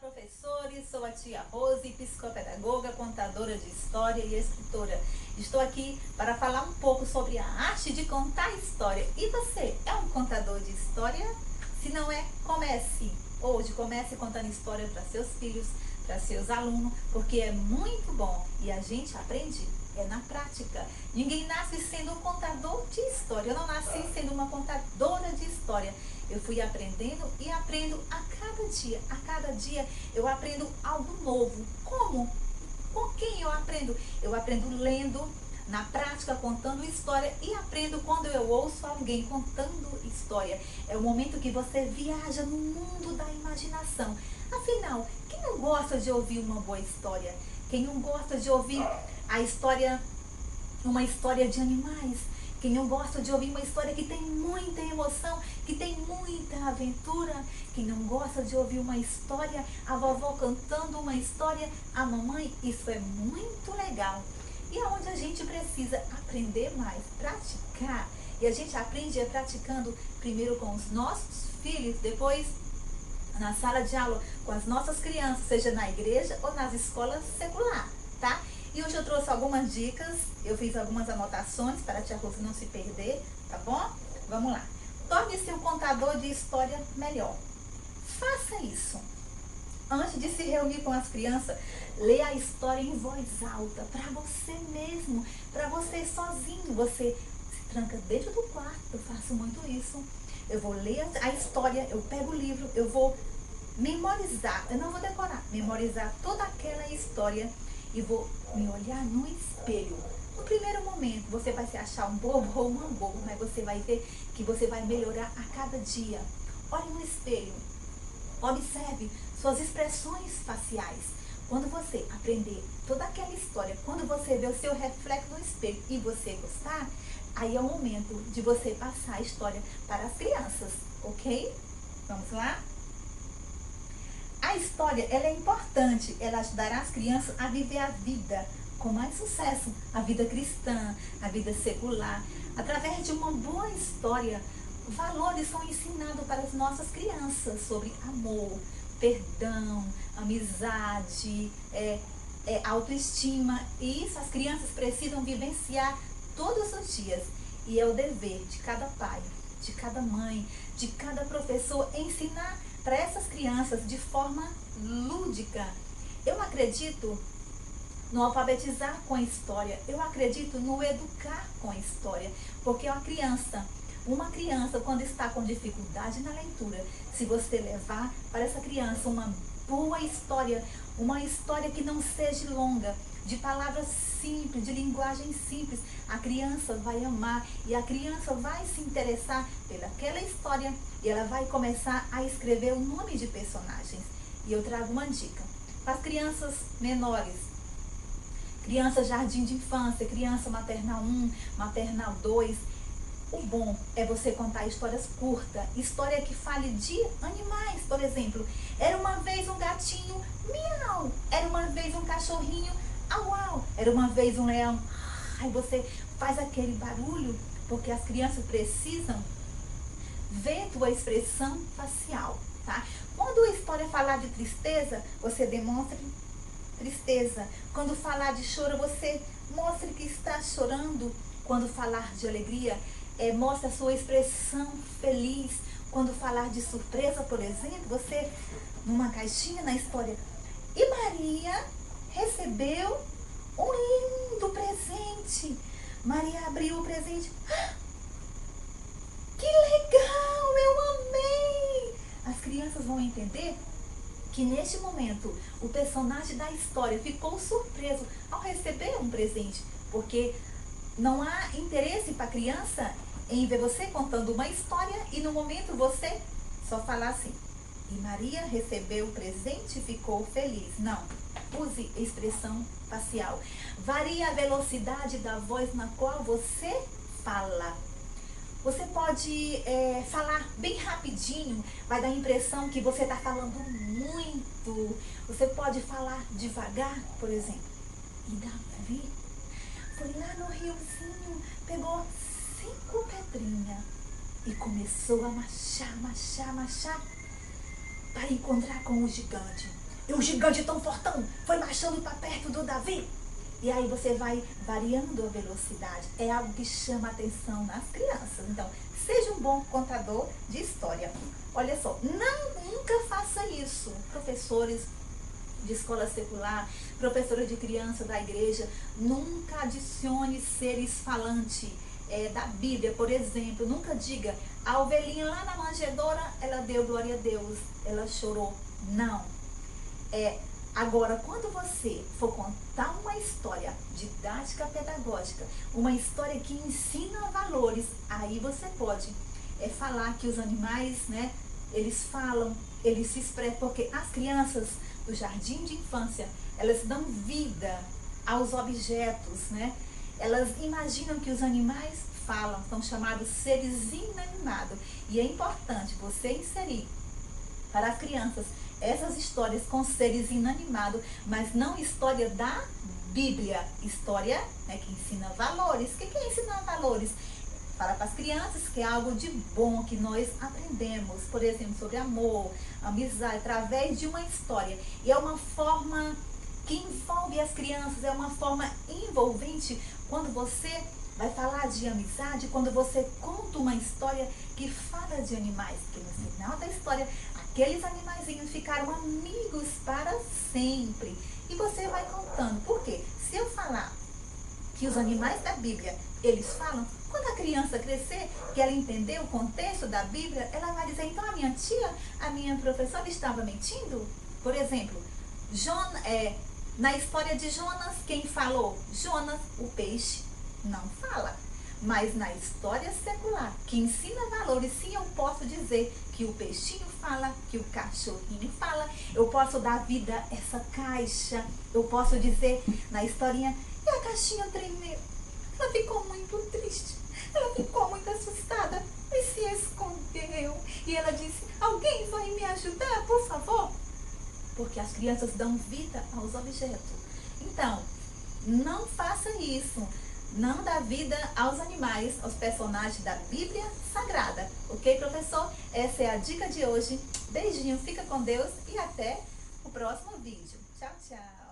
professores, sou a tia Rose, psicopedagoga, contadora de história e escritora. Estou aqui para falar um pouco sobre a arte de contar história. E você é um contador de história? Se não é, comece hoje, comece contando história para seus filhos, para seus alunos, porque é muito bom e a gente aprende na prática. Ninguém nasce sendo um contador de história. Eu não nasci sendo uma contadora de história. Eu fui aprendendo e aprendo a cada dia. A cada dia eu aprendo algo novo. Como? Com quem eu aprendo? Eu aprendo lendo, na prática contando história, e aprendo quando eu ouço alguém contando história. É o momento que você viaja no mundo da imaginação. Afinal, quem não gosta de ouvir uma boa história? Quem não gosta de ouvir a história, uma história de animais? Quem não gosta de ouvir uma história que tem muita emoção, que tem muita aventura? Quem não gosta de ouvir uma história, a vovó cantando uma história, a mamãe? Isso é muito legal. E é onde a gente precisa aprender mais, praticar. E a gente aprende praticando primeiro com os nossos filhos, depois na sala de aula com as nossas crianças, seja na igreja ou nas escolas seculares, tá? E hoje eu trouxe algumas dicas, eu fiz algumas anotações para a tia Rose não se perder, tá bom? Vamos lá. Torne-se um contador de história melhor. Faça isso. Antes de se reunir com as crianças, leia a história em voz alta, para você mesmo, para você sozinho. Você se tranca dentro do quarto, eu faço muito isso. Eu vou ler a história, eu pego o livro, eu vou memorizar, eu não vou decorar, memorizar toda aquela história e vou me olhar no espelho. No primeiro momento, você vai se achar um bobo ou uma boba, mas você vai ver que você vai melhorar a cada dia. Olhe no espelho, observe suas expressões faciais. Quando você aprender toda aquela história, quando você ver o seu reflexo no espelho e você gostar, aí é o momento de você passar a história para as crianças, ok? Vamos lá? A história, ela é importante, ela ajudará as crianças a viver a vida com mais sucesso, a vida cristã, a vida secular. Através de uma boa história, valores são ensinados para as nossas crianças sobre amor, perdão, amizade, autoestima. E isso as crianças precisam vivenciar todos os dias. E é o dever de cada pai, de cada mãe, de cada professor ensinar para essas crianças de forma lúdica. Eu acredito no alfabetizar com a história. Eu acredito no educar com a história. Porque uma criança quando está com dificuldade na leitura, se você levar para essa criança uma boa história, uma história que não seja longa, de palavras simples, de linguagem simples, a criança vai amar e a criança vai se interessar pelaquela história e ela vai começar a escrever o nome de personagens. E eu trago uma dica para as crianças menores, criança jardim de infância, criança maternal 1, maternal 2, o bom é você contar histórias curtas, história que fale de animais, por exemplo. Era uma vez um gatinho, miau. Era uma vez um cachorrinho, au, au. Era uma vez um leão. Aí você faz aquele barulho, porque as crianças precisam ver tua expressão facial, tá? Quando a história falar de tristeza, você demonstra tristeza. Quando falar de choro, você mostra que está chorando. Quando falar de alegria, mostra a sua expressão feliz. Quando falar de surpresa, por exemplo, você, numa caixinha na história, e Maria recebeu um lindo presente. Maria abriu o presente. Ah, que legal, eu amei! As crianças vão entender que neste momento o personagem da história ficou surpreso ao receber um presente, porque não há interesse para a criança em ver você contando uma história e no momento você só falar assim, e Maria recebeu o presente e ficou feliz. Não, use expressão facial. Varie a velocidade da voz na qual você fala. Você pode falar bem rapidinho, vai dar a impressão que você está falando muito. Você pode falar devagar, por exemplo. E Davi foi lá no riozinho, pegou 5 pedrinhas e começou a machar para encontrar com o gigante. e o gigante tão fortão foi marchando para perto do Davi. E aí você vai variando a velocidade. É algo que chama a atenção nas crianças. Então, seja um bom contador de história. Olha só, nunca faça isso. Professores de escola secular, professores de criança da igreja, nunca adicione seres falantes da Bíblia, por exemplo. Nunca diga, a ovelhinha lá na manjedoura, ela deu glória a Deus, ela chorou. Não. Agora, quando você for contar uma história didática pedagógica, uma história que ensina valores, aí você pode falar que os animais, né, eles falam, eles se expressam, porque as crianças do jardim de infância, elas dão vida aos objetos, né? Elas imaginam que os animais falam, são chamados seres inanimados. E é importante você inserir para as crianças essas histórias com seres inanimados, mas não história da Bíblia, história, né, que ensina valores. O que é ensinar valores? Fala para as crianças que é algo de bom que nós aprendemos, por exemplo, sobre amor, amizade, através de uma história. E é uma forma que envolve as crianças, é uma forma envolvente quando você vai falar de amizade, quando você conta uma história que fala de animais, porque no final da história aqueles animaizinhos ficaram amigos para sempre. E você vai contando. Por quê? Se eu falar que os animais da Bíblia, eles falam, quando a criança crescer, que ela entender o contexto da Bíblia, ela vai dizer, então a minha tia, a minha professora estava mentindo? Por exemplo, na história de Jonas, quem falou? Jonas, o peixe, não fala. Mas na história secular, que ensina valores, sim, eu posso dizer que o peixinho fala, que o cachorrinho fala, eu posso dar vida a essa caixa, eu posso dizer na historinha, e a caixinha tremeu, ela ficou muito triste, ela ficou muito assustada e se escondeu. E ela disse, alguém vai me ajudar, por favor? Porque as crianças dão vida aos objetos. Então, não faça isso. Não dá vida aos animais, aos personagens da Bíblia Sagrada. Ok, professor? Essa é a dica de hoje. Beijinho, fica com Deus e até o próximo vídeo. Tchau, tchau.